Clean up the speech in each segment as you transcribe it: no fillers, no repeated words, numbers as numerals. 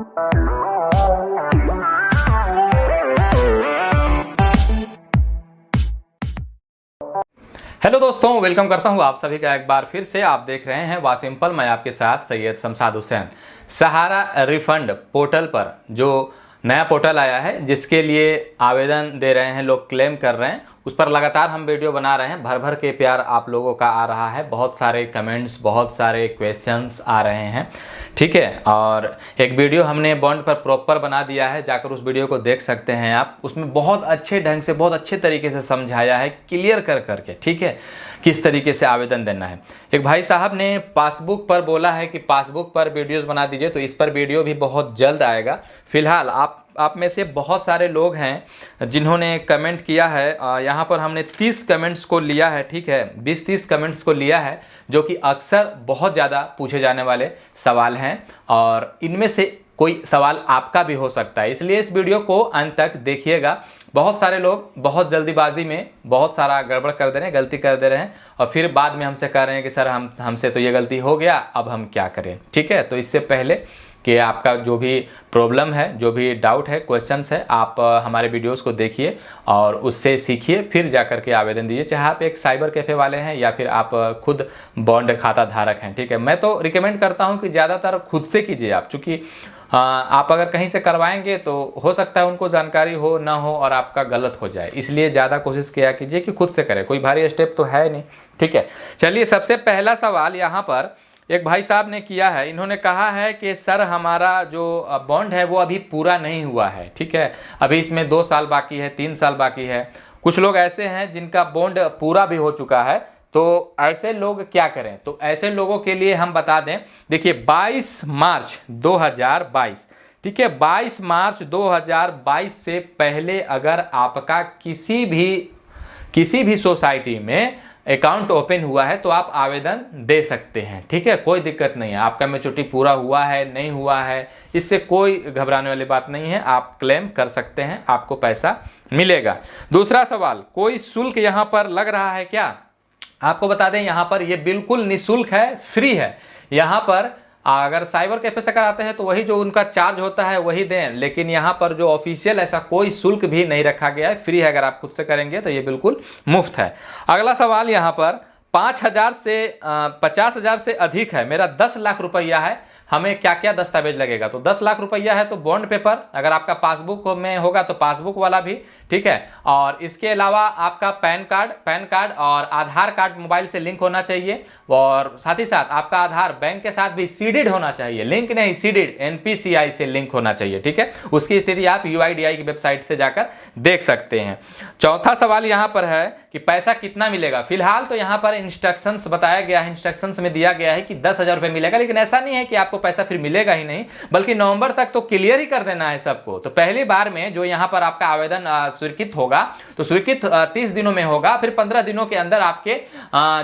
Hello दोस्तों, welcome करता हूं आप सभी का एक बार फिर से। आप देख रहे हैं वाह सिंपल, मैं आपके साथ सैयद शमशाद हुसैन। सहारा रिफंड पोर्टल पर जो नया पोर्टल आया है, जिसके लिए आवेदन दे रहे हैं लोग, क्लेम कर रहे हैं, उस पर लगातार हम वीडियो बना रहे हैं। भर भर के प्यार आप लोगों का आ रहा है, बहुत सारे कमेंट्स, बहुत सारे क्वेश्चंस आ रहे हैं, ठीक है। और एक वीडियो हमने बॉन्ड पर प्रॉपर बना दिया है, जाकर उस वीडियो को देख सकते हैं आप। उसमें बहुत अच्छे ढंग से, बहुत अच्छे तरीके से समझाया है, क्लियर कर करके, ठीक है, किस तरीके से आवेदन देना है। एक भाई साहब ने पासबुक पर बोला है कि पासबुक पर वीडियोस बना दीजिए, तो इस पर वीडियो भी बहुत जल्द आएगा। फिलहाल आप में से बहुत सारे लोग हैं जिन्होंने कमेंट किया है। यहाँ पर हमने 30 कमेंट्स को लिया है, ठीक है, 20-30 कमेंट्स को लिया है, जो कि अक्सर बहुत ज़्यादा पूछे जाने वाले सवाल हैं, और इनमें से कोई सवाल आपका भी हो सकता है। इसलिए इस वीडियो को अंत तक देखिएगा। बहुत सारे लोग बहुत जल्दीबाजी में बहुत सारा गड़बड़ कर दे रहे हैं, गलती कर दे रहे हैं, और फिर बाद में हमसे कह रहे हैं कि सर हमसे तो ये गलती हो गया, अब हम क्या करें, ठीक है। तो इससे पहले कि आपका जो भी प्रॉब्लम है, जो भी डाउट है, क्वेश्चंस है, आप हमारे वीडियोस को देखिए और उससे सीखिए, फिर जाकर के आवेदन दीजिए। चाहे आप एक साइबर कैफ़े वाले हैं या फिर आप खुद बॉन्ड खाता धारक हैं, ठीक है। मैं तो रिकमेंड करता हूं कि ज़्यादातर खुद से कीजिए आप, चूँकि आप अगर कहीं से करवाएंगे तो हो सकता है उनको जानकारी हो ना हो और आपका गलत हो जाए, इसलिए ज़्यादा कोशिश किया कीजिए कि खुद से करें। कोई भारी स्टेप तो है नहीं, ठीक है। चलिए, सबसे पहला सवाल यहाँ पर एक भाई साहब ने किया है। इन्होंने कहा है कि सर हमारा जो बॉन्ड है वो अभी पूरा नहीं हुआ है, ठीक है, अभी इसमें 2 साल बाकी है, 3 साल बाकी है। कुछ लोग ऐसे हैं जिनका बॉन्ड पूरा भी हो चुका है, तो ऐसे लोग क्या करें? तो ऐसे लोगों के लिए हम बता दें, देखिए 22 मार्च 2022, ठीक है, 22 मार्च 2022 से पहले अगर आपका किसी भी सोसाइटी में अकाउंट ओपन हुआ है तो आप आवेदन दे सकते हैं, ठीक है, कोई दिक्कत नहीं है। आपका मैच्योरिटी पूरा हुआ है, नहीं हुआ है, इससे कोई घबराने वाली बात नहीं है, आप क्लेम कर सकते हैं, आपको पैसा मिलेगा। दूसरा सवाल, कोई शुल्क यहाँ पर लग रहा है क्या? आपको बता दें, यहाँ पर ये बिल्कुल निःशुल्क है, फ्री है। यहाँ पर अगर साइबर कैफे से कराते हैं तो वही जो उनका चार्ज होता है वही दें, लेकिन यहाँ पर जो ऑफिशियल ऐसा कोई शुल्क भी नहीं रखा गया है, फ्री है। अगर आप खुद से करेंगे तो ये बिल्कुल मुफ्त है। अगला सवाल यहाँ पर 5,000 से 50,000 से अधिक है, मेरा 10 लाख रुपया है, हमें क्या क्या दस्तावेज लगेगा? तो 10 लाख रुपया है तो बॉन्ड पेपर, अगर आपका पासबुक में होगा तो पासबुक वाला भी, ठीक है। और इसके अलावा आपका पैन कार्ड और आधार कार्ड मोबाइल से लिंक होना चाहिए, और साथ ही साथ आपका आधार बैंक के साथ भी सीडेड होना चाहिए, लिंक नहीं, सीडेड, NPCI से लिंक होना चाहिए, ठीक है। उसकी स्थिति आप UIDAI की वेबसाइट से जाकर देख सकते हैं। चौथा सवाल यहाँ पर है कि पैसा कितना मिलेगा? फिलहाल तो यहाँ पर इंस्ट्रक्शंस बताया गया है, इंस्ट्रक्शंस में दिया गया है कि 10,000 रुपये मिलेगा, लेकिन ऐसा नहीं है कि आपको पैसा फिर मिलेगा ही नहीं, बल्कि नवंबर तक तो क्लियर ही कर देना है सबको। तो पहली बार में जो यहाँ पर आपका आवेदन स्वीकृत होगा तो स्वीकृत 30 दिनों में होगा, फिर 15 दिनों के अंदर आपके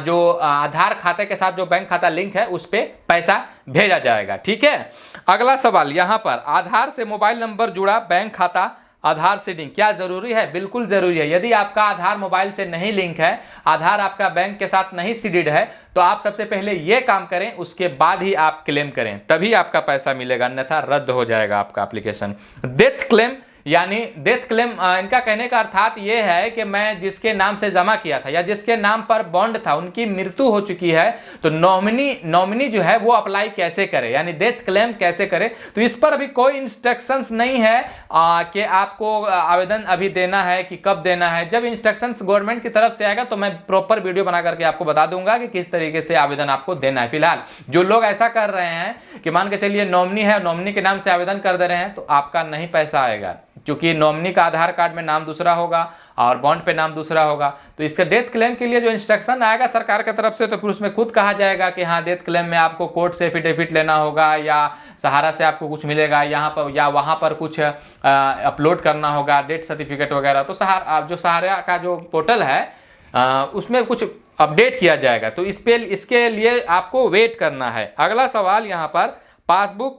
जो आधार खाते के साथ जो बैंक खाता लिंक है उस पर पैसा भेजा जाएगा, ठीक है। अगला सवाल यहाँ पर, आधार से मोबाइल नंबर जुड़ा बैंक खाता आधार से लिंक क्या जरूरी है? बिल्कुल जरूरी है। यदि आपका आधार मोबाइल से नहीं लिंक है, आधार आपका बैंक के साथ नहीं सीडेड है, तो आप सबसे पहले ये काम करें, उसके बाद ही आप क्लेम करें, तभी आपका पैसा मिलेगा, अन्यथा रद्द हो जाएगा आपका एप्लीकेशन। डेथ क्लेम, यानी डेथ क्लेम, इनका कहने का अर्थात ये है कि मैं जिसके नाम से जमा किया था या जिसके नाम पर बॉन्ड था उनकी मृत्यु हो चुकी है, तो नॉमिनी जो है वो अप्लाई कैसे करे, यानी डेथ क्लेम कैसे करे? तो इस पर अभी कोई इंस्ट्रक्शंस नहीं है कि आपको आवेदन अभी देना है कि कब देना है। जब इंस्ट्रक्शंस गवर्नमेंट की तरफ से आएगा तो मैं प्रॉपर वीडियो बना करके आपको बता दूंगा कि किस तरीके से आवेदन आपको देना है। फिलहाल जो लोग ऐसा कर रहे हैं कि मान के चलिए नॉमिनी है, नॉमिनी के नाम से आवेदन कर दे रहे हैं, तो आपका नहीं पैसा आएगा, क्योंकि नॉमिनी का आधार कार्ड में नाम दूसरा होगा और बॉन्ड पे नाम दूसरा होगा। तो इसके डेथ क्लेम के लिए जो इंस्ट्रक्शन आएगा सरकार की तरफ से, तो फिर उसमें खुद कहा जाएगा कि हाँ, डेथ क्लेम में आपको कोर्ट से एफिडेविट लेना होगा, या सहारा से आपको कुछ मिलेगा यहाँ पर, या वहाँ पर कुछ अपलोड करना होगा, डेथ सर्टिफिकेट वगैरह। तो जो सहारा का जो पोर्टल है उसमें कुछ अपडेट किया जाएगा, तो इसके लिए आपको वेट करना है। अगला सवाल यहाँ पर, पासबुक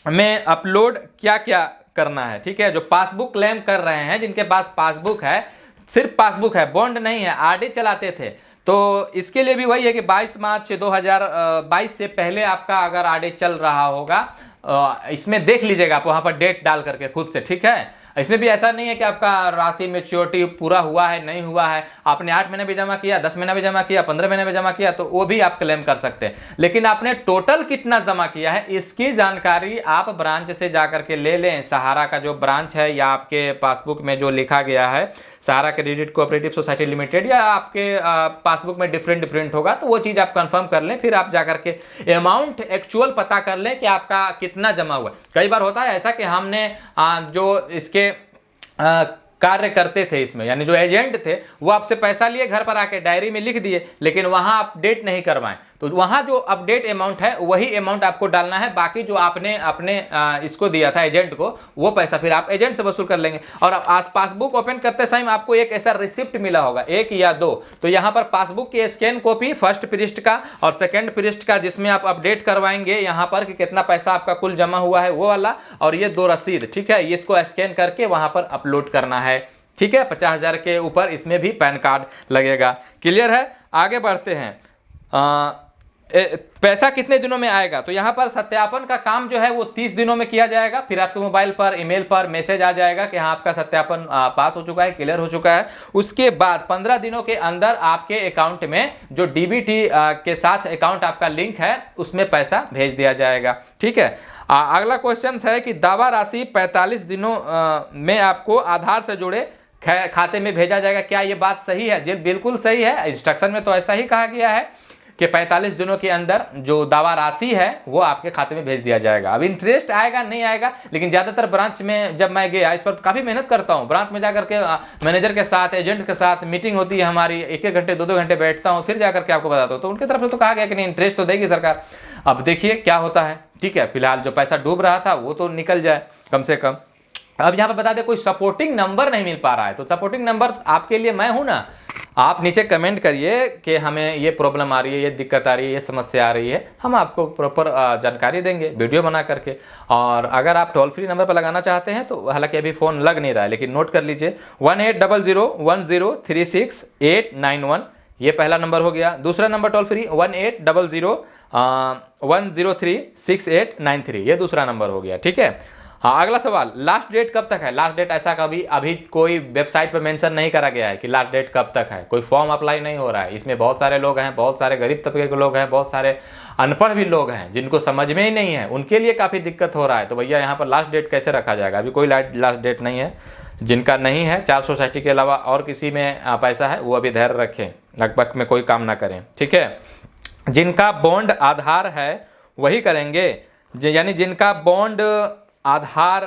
में अपलोड क्या क्या करना है, ठीक है। जो पासबुक क्लेम कर रहे हैं, जिनके पास पासबुक है, सिर्फ पासबुक है, बॉन्ड नहीं है, आरडी चलाते थे, तो इसके लिए भी वही है कि 22 मार्च 2022 से पहले आपका अगर आरडी चल रहा होगा इसमें देख लीजिएगा आप वहाँ पर डेट डाल करके खुद से, ठीक है। इसमें भी ऐसा नहीं है कि आपका राशि मैच्योरिटी पूरा हुआ है नहीं हुआ है, आपने 8 महीने भी जमा किया, 10 महीने भी जमा किया, 15 महीने भी जमा किया तो वो भी आप क्लेम कर सकते हैं। लेकिन आपने टोटल कितना जमा किया है इसकी जानकारी आप ब्रांच से जाकर के ले लें। सहारा का जो ब्रांच है या आपके पासबुक में जो लिखा गया है सहारा क्रेडिट कोऑपरेटिव सोसाइटी लिमिटेड, या आपके पासबुक में डिफरेंट होगा, तो वो चीज़ आप कंफर्म कर लें। फिर आप जाकर के अमाउंट एक्चुअल पता कर लें कि आपका कितना जमा हुआ। कई बार होता है ऐसा कि हमने जो इसके कार्य करते थे इसमें, यानी जो एजेंट थे वो आपसे पैसा लिए, घर पर आके डायरी में लिख दिए, लेकिन वहां अपडेट नहीं करवाएं, तो वहां जो अपडेट अमाउंट है वही अमाउंट आपको डालना है। बाकी जो आपने अपने इसको दिया था एजेंट को, वो पैसा फिर आप एजेंट से वसूल कर लेंगे। और आज पासबुक ओपन करते समय आपको एक ऐसा रिसिप्ट मिला होगा, 1 या 2, तो यहाँ पर पासबुक की स्कैन कॉपी फर्स्ट पृष्ठ का और सेकेंड पृष्ठ का, जिसमें आप अपडेट करवाएंगे यहाँ पर कि कितना पैसा आपका कुल जमा हुआ है, वो वाला, और ये 2 रसीद, ठीक है, इसको स्कैन करके वहां पर अपलोड करना है, ठीक है। 50,000 के ऊपर इसमें भी पैन कार्ड लगेगा। क्लियर है? आगे बढ़ते हैं। पैसा कितने दिनों में आएगा? तो यहाँ पर सत्यापन का काम जो है वो 30 दिनों में किया जाएगा। फिर आपके मोबाइल पर ईमेल पर मैसेज आ जाएगा कि हाँ आपका सत्यापन पास हो चुका है, क्लियर हो चुका है। उसके बाद 15 दिनों के अंदर आपके अकाउंट में जो डीबीटी के साथ अकाउंट आपका लिंक है उसमें पैसा भेज दिया जाएगा, ठीक है। अगला क्वेश्चन है कि दावा राशि 45 दिनों में आपको आधार से जुड़े खाते में भेजा जाएगा। क्या ये बात सही है? जी बिल्कुल सही है। इंस्ट्रक्शन में तो ऐसा ही कहा गया है कि 45 दिनों के अंदर जो दावा राशि है वो आपके खाते में भेज दिया जाएगा। अब इंटरेस्ट आएगा नहीं आएगा, लेकिन ज़्यादातर ब्रांच में जब मैं गया, इस पर काफ़ी मेहनत करता हूँ, ब्रांच में जाकर के मैनेजर के साथ, एजेंट के साथ मीटिंग होती है हमारी, 1-1 घंटे 2-2 घंटे बैठता हूँ, फिर जाकर के आपको बताता हूँ। तो उनकी तरफ से तो कहा गया कि नहीं इंटरेस्ट तो देगी सरकार। अब देखिए क्या होता है, ठीक है। फिलहाल जो पैसा डूब रहा था वो तो निकल जाए कम से कम। अब यहाँ पर बता दें कोई सपोर्टिंग नंबर नहीं मिल पा रहा है, तो सपोर्टिंग नंबर आपके लिए मैं हूँ ना। आप नीचे कमेंट करिए कि हमें ये प्रॉब्लम आ रही है, ये दिक्कत आ रही है, ये समस्या आ रही है, हम आपको प्रॉपर जानकारी देंगे वीडियो बना करके। और अगर आप टोल फ्री नंबर पर लगाना चाहते हैं तो हालांकि अभी फ़ोन लग नहीं रहा है, लेकिन नोट कर लीजिए 18001036 891, ये पहला नंबर हो गया। दूसरा नंबर टोल फ्री 18001036 893, ये दूसरा नंबर हो गया, ठीक है। हाँ, अगला सवाल, लास्ट डेट कब तक है? लास्ट डेट ऐसा कभी अभी कोई वेबसाइट पर मेंशन नहीं करा गया है कि लास्ट डेट कब तक है। कोई फॉर्म अप्लाई नहीं हो रहा है। इसमें बहुत सारे लोग हैं, बहुत सारे गरीब तबके के लोग हैं, बहुत सारे अनपढ़ भी लोग हैं जिनको समझ में ही नहीं है, उनके लिए काफ़ी दिक्कत हो रहा है। तो भैया यहाँ पर लास्ट डेट कैसे रखा जाएगा? अभी कोई लास्ट डेट नहीं है। जिनका नहीं है 4 सोसाइटी के अलावा और किसी में पैसा है वो अभी धैर्य रखें, लगभग में कोई काम ना करें, ठीक है। जिनका बॉन्ड आधार है वही करेंगे, यानी जिनका बॉन्ड आधार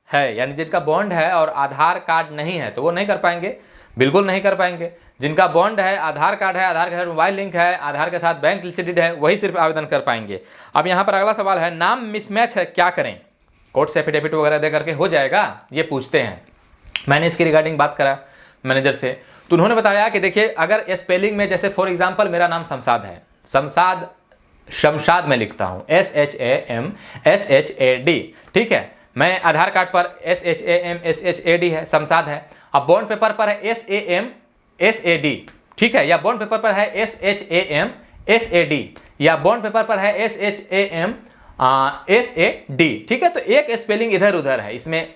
है, यानी जिनका बॉन्ड है और आधार कार्ड नहीं है तो वो नहीं कर पाएंगे, बिल्कुल नहीं कर पाएंगे। जिनका बॉन्ड है, आधार कार्ड है, आधार के साथ मोबाइल लिंक है, आधार के साथ बैंक लिस्टेड है, वही सिर्फ आवेदन कर पाएंगे। अब यहाँ पर अगला सवाल है, नाम मिसमैच है क्या करें? कोर्ट से एफिडेविट वगैरह दे करके हो जाएगा, ये पूछते हैं। मैंने इसकी रिगार्डिंग बात करा मैनेजर से, तो उन्होंने बताया कि देखिए अगर स्पेलिंग में, जैसे फॉर एग्जाम्पल मेरा नाम शमशाद है, शमशाद में लिखता हूँ SHAMSHAD, ठीक है। मैं आधार कार्ड पर SHAMSHAD है, शमशाद है। अब बॉन्ड पेपर पर है SAMSAD, ठीक है, या बॉन्ड पेपर पर है SHAMSAD, या बॉन्ड पेपर पर है SHAMSAD, ठीक है। तो एक स्पेलिंग इधर उधर है इसमें,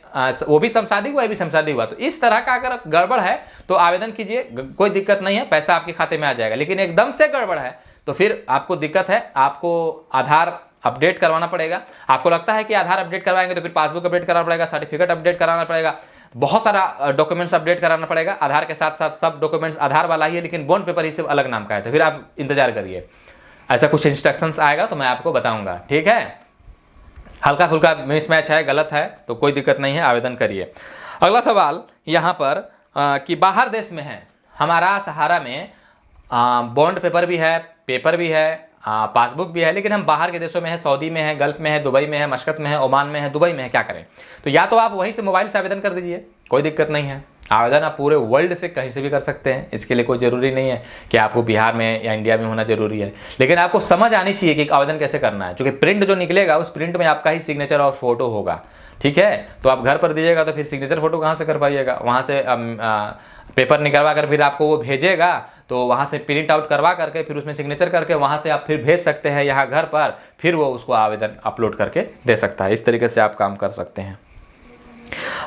वो भी शमशादी हुआ, ये भी शमशादी हुआ। तो इस तरह का अगर गड़बड़ है तो आवेदन कीजिए, कोई दिक्कत नहीं है, पैसा आपके खाते में आ जाएगा। लेकिन एकदम से गड़बड़ है तो फिर आपको दिक्कत है, आपको आधार अपडेट करवाना पड़ेगा। आपको लगता है कि आधार अपडेट करवाएंगे तो फिर पासबुक अपडेट कराना पड़ेगा, सर्टिफिकेट अपडेट कराना पड़ेगा, बहुत सारा डॉक्यूमेंट्स अपडेट कराना पड़ेगा। आधार के साथ साथ सब डॉक्यूमेंट्स आधार वाला ही है, लेकिन बॉन्ड पेपर ही सिर्फ अलग नाम का है, तो फिर आप इंतजार करिए, ऐसा कुछ इंस्ट्रक्शंस आएगा तो मैं आपको बताऊंगा, ठीक है। हल्का फुल्का मिसमैच है, गलत है तो कोई दिक्कत नहीं है, आवेदन करिए। अगला सवाल यहाँ पर कि बाहर देश में है, हमारा सहारा में बॉन्ड पेपर भी है, पेपर भी है, पासबुक भी है, लेकिन हम बाहर के देशों में है, सऊदी में है, गल्फ में है, दुबई में है, मस्कत में है, ओमान में है, दुबई में है, क्या करें? तो या तो आप वहीं से मोबाइल से आवेदन कर दीजिए, कोई दिक्कत नहीं है। आवेदन आप पूरे वर्ल्ड से कहीं से भी कर सकते हैं, इसके लिए कोई ज़रूरी नहीं है कि आपको बिहार में या इंडिया में होना जरूरी है। लेकिन आपको समझ आनी चाहिए कि आवेदन कैसे करना है, क्योंकि प्रिंट जो निकलेगा उस प्रिंट में आपका ही सिग्नेचर और फोटो होगा, ठीक है। तो आप घर पर दीजिएगा तो फिर सिग्नेचर फोटो कहाँ से कर पाइएगा? वहाँ से पेपर निकलवा कर फिर आपको वो भेजेगा तो वहाँ से प्रिंट आउट करवा करके फिर उसमें सिग्नेचर करके वहाँ से आप फिर भेज सकते हैं यहाँ घर पर, फिर वो उसको आवेदन अपलोड करके दे सकता है। इस तरीके से आप काम कर सकते हैं।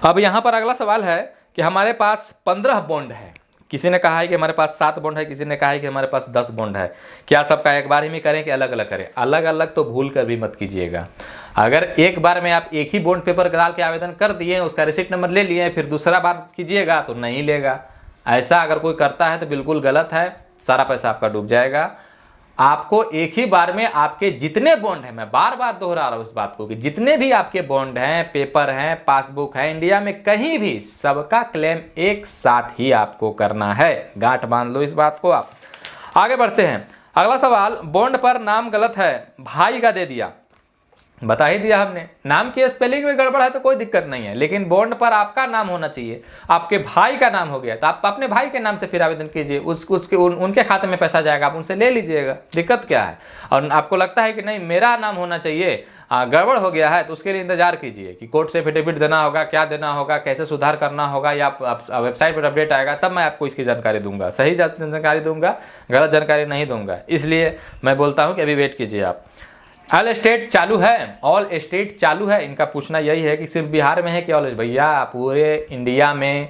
अब यहाँ पर अगला सवाल है कि हमारे पास 15 बॉन्ड है। किसी ने कहा है कि हमारे पास 7 बॉन्ड है, किसी ने कहा है कि हमारे पास 10 बॉन्ड है। क्या सबका एक बार ही में करें कि अलग अलग करें? अलग अलग तो भूल कर भी मत कीजिएगा। अगर एक बार में आप एक ही बॉन्ड पेपर डाल के आवेदन कर दिए, उसका रिसिप्ट नंबर ले लिए, फिर दूसरा बार कीजिएगा तो नहीं लेगा। ऐसा अगर कोई करता है तो बिल्कुल गलत है, सारा पैसा आपका डूब जाएगा। आपको एक ही बार में आपके जितने बॉन्ड हैं, मैं बार बार दोहरा रहा हूं इस बात को, कि जितने भी आपके बॉन्ड हैं, पेपर हैं, पासबुक है, इंडिया में कहीं भी सबका क्लेम एक साथ ही आपको करना है। गांठ बांध लो इस बात को। आप आगे बढ़ते हैं। अगला सवाल, बॉन्ड पर नाम गलत है, भाई का दे दिया। बता ही दिया हमने, नाम की स्पेलिंग में गड़बड़ है तो कोई दिक्कत नहीं है, लेकिन बॉन्ड पर आपका नाम होना चाहिए। आपके भाई का नाम हो गया तो आप अपने भाई के नाम से फिर आवेदन कीजिए, उनके खाते में पैसा जाएगा, आप उनसे ले लीजिएगा, दिक्कत क्या है। और आपको लगता है कि नहीं मेरा नाम होना चाहिए, गड़बड़ हो गया है, तो उसके लिए इंतजार कीजिए कि कोर्ट से एफिडेविट देना होगा, क्या देना होगा, कैसे सुधार करना होगा, या वेबसाइट पर अपडेट आएगा तब मैं आपको इसकी जानकारी दूंगा। सही जानकारी दूंगा, गलत जानकारी नहीं दूंगा। इसलिए मैं बोलता हूँ कि अभी वेट कीजिए आप। ऑल स्टेट चालू है, ऑल स्टेट चालू है, इनका पूछना यही है कि सिर्फ बिहार में है कि ऑल? भैया पूरे इंडिया में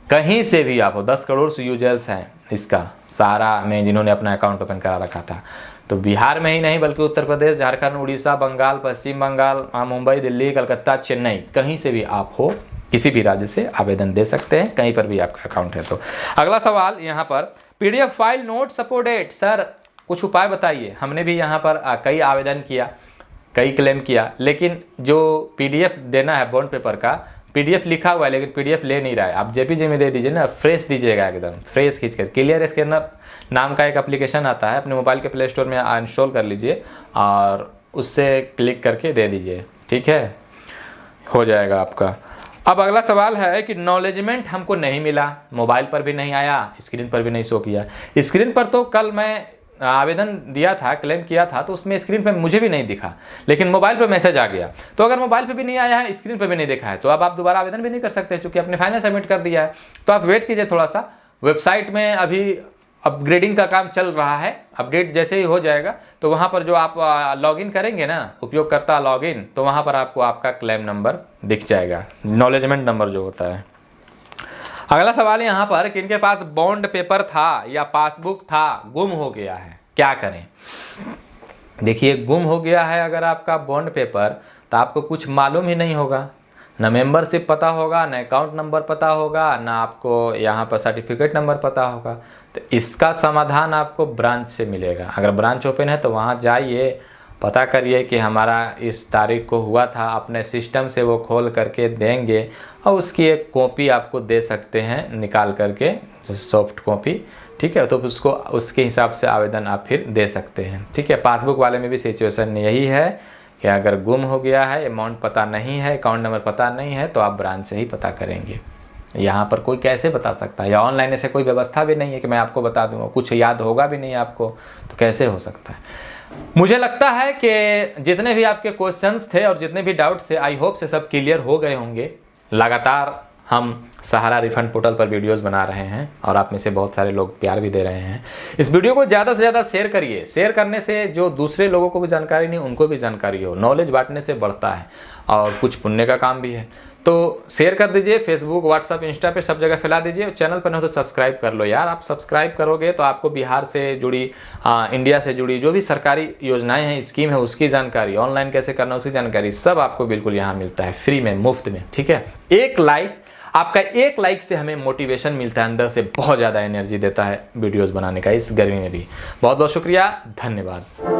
कहीं से भी आप हो, 10 करोड़ से यूजर्स हैं इसका सहारा में जिन्होंने अपना अकाउंट ओपन करा रखा था। तो बिहार में ही नहीं बल्कि उत्तर प्रदेश, झारखंड, उड़ीसा, बंगाल, पश्चिम बंगाल, मुंबई, दिल्ली, कलकत्ता, चेन्नई, कहीं से भी आप हो, किसी भी राज्य से आवेदन दे सकते हैं, कहीं पर भी आपका अकाउंट है। तो अगला सवाल यहाँ पर, PDF file note supported, sir कुछ उपाय बताइए। हमने भी यहाँ पर कई आवेदन किया, कई क्लेम किया, लेकिन जो पीडीएफ देना है बॉन्ड पेपर का, पीडीएफ लिखा हुआ है लेकिन पीडीएफ ले नहीं रहा है। आप जेपीजी में दे दीजिए ना, फ्रेश दीजिएगा, एकदम फ्रेश खींचकर। क्लियर स्कैनर नाम का एक एप्लीकेशन आता है, अपने मोबाइल के प्ले स्टोर में इंस्टॉल कर लीजिए और उससे क्लिक करके दे दीजिए, ठीक है, हो जाएगा आपका। अब अगला सवाल है कि नॉलेजमेंट हमको नहीं मिला, मोबाइल पर भी नहीं आया, स्क्रीन पर भी नहीं शो किया। स्क्रीन पर तो कल मैं आवेदन दिया था, क्लेम किया था, तो उसमें स्क्रीन पे मुझे भी नहीं दिखा, लेकिन मोबाइल पे मैसेज आ गया। तो अगर मोबाइल पे भी नहीं आया है, स्क्रीन पे भी नहीं देखा है, तो अब आप दोबारा आवेदन भी नहीं कर सकते क्योंकि आपने फाइनल सबमिट कर दिया है। तो आप वेट कीजिए थोड़ा सा, वेबसाइट में अभी अपग्रेडिंग का काम चल रहा है, अपडेट जैसे ही हो जाएगा तो वहाँ पर जो आप लॉगिन करेंगे ना, उपयोगकर्ता लॉगिन, तो वहाँ पर आपको आपका क्लेम नंबर दिख जाएगा, नॉलेजमेंट नंबर जो होता है। अगला सवाल यहाँ पर कि इनके पास बॉन्ड पेपर था या पासबुक था, गुम हो गया है, क्या करें? देखिए, गुम हो गया है अगर आपका बॉन्ड पेपर, तो आपको कुछ मालूम ही नहीं होगा, ना मेंबरशिप पता होगा, ना अकाउंट नंबर पता होगा, ना आपको यहाँ पर सर्टिफिकेट नंबर पता होगा। तो इसका समाधान आपको ब्रांच से मिलेगा। अगर ब्रांच ओपन है तो वहाँ जाइए, पता करिए कि हमारा इस तारीख को हुआ था, अपने सिस्टम से वो खोल करके देंगे और उसकी एक कॉपी आपको दे सकते हैं निकाल करके, सॉफ्ट कॉपी, ठीक है। तो उसको उसके हिसाब से आवेदन आप फिर दे सकते हैं, ठीक है। पासबुक वाले में भी सिचुएशन यही है कि अगर गुम हो गया है, अमाउंट पता नहीं है, अकाउंट नंबर पता नहीं है, तो आप ब्रांच से ही पता करेंगे। यहाँ पर कोई कैसे बता सकता है, या ऑनलाइन ऐसे कोई व्यवस्था भी नहीं है कि मैं आपको बता दूँगा, कुछ याद होगा भी नहीं आपको, तो कैसे हो सकता है। मुझे लगता है कि जितने भी आपके क्वेश्चंस थे और जितने भी डाउट्स थे, आई होप से सब क्लियर हो गए होंगे। लगातार हम सहारा रिफंड पोर्टल पर वीडियोस बना रहे हैं और आप में से बहुत सारे लोग प्यार भी दे रहे हैं। इस वीडियो को ज़्यादा से ज़्यादा शेयर करिए। शेयर करने से जो दूसरे लोगों को भी जानकारी नहीं, उनको भी जानकारी हो। नॉलेज बांटने से बढ़ता है और कुछ पुण्य का काम भी है। तो शेयर कर दीजिए, फेसबुक, व्हाट्सअप, इंस्टा पे सब जगह फैला दीजिए। चैनल पर नहीं तो सब्सक्राइब कर लो यार। आप सब्सक्राइब करोगे तो आपको बिहार से जुड़ी, इंडिया से जुड़ी जो भी सरकारी योजनाएं हैं, स्कीम है, उसकी जानकारी, ऑनलाइन कैसे करना उसकी जानकारी, सब आपको बिल्कुल यहाँ मिलता है, फ्री में, मुफ्त में, ठीक है। एक लाइक, आपका एक लाइक से हमें मोटिवेशन मिलता है, अंदर से बहुत ज़्यादा एनर्जी देता है वीडियोज़ बनाने का, इस गर्मी में भी। बहुत बहुत शुक्रिया, धन्यवाद।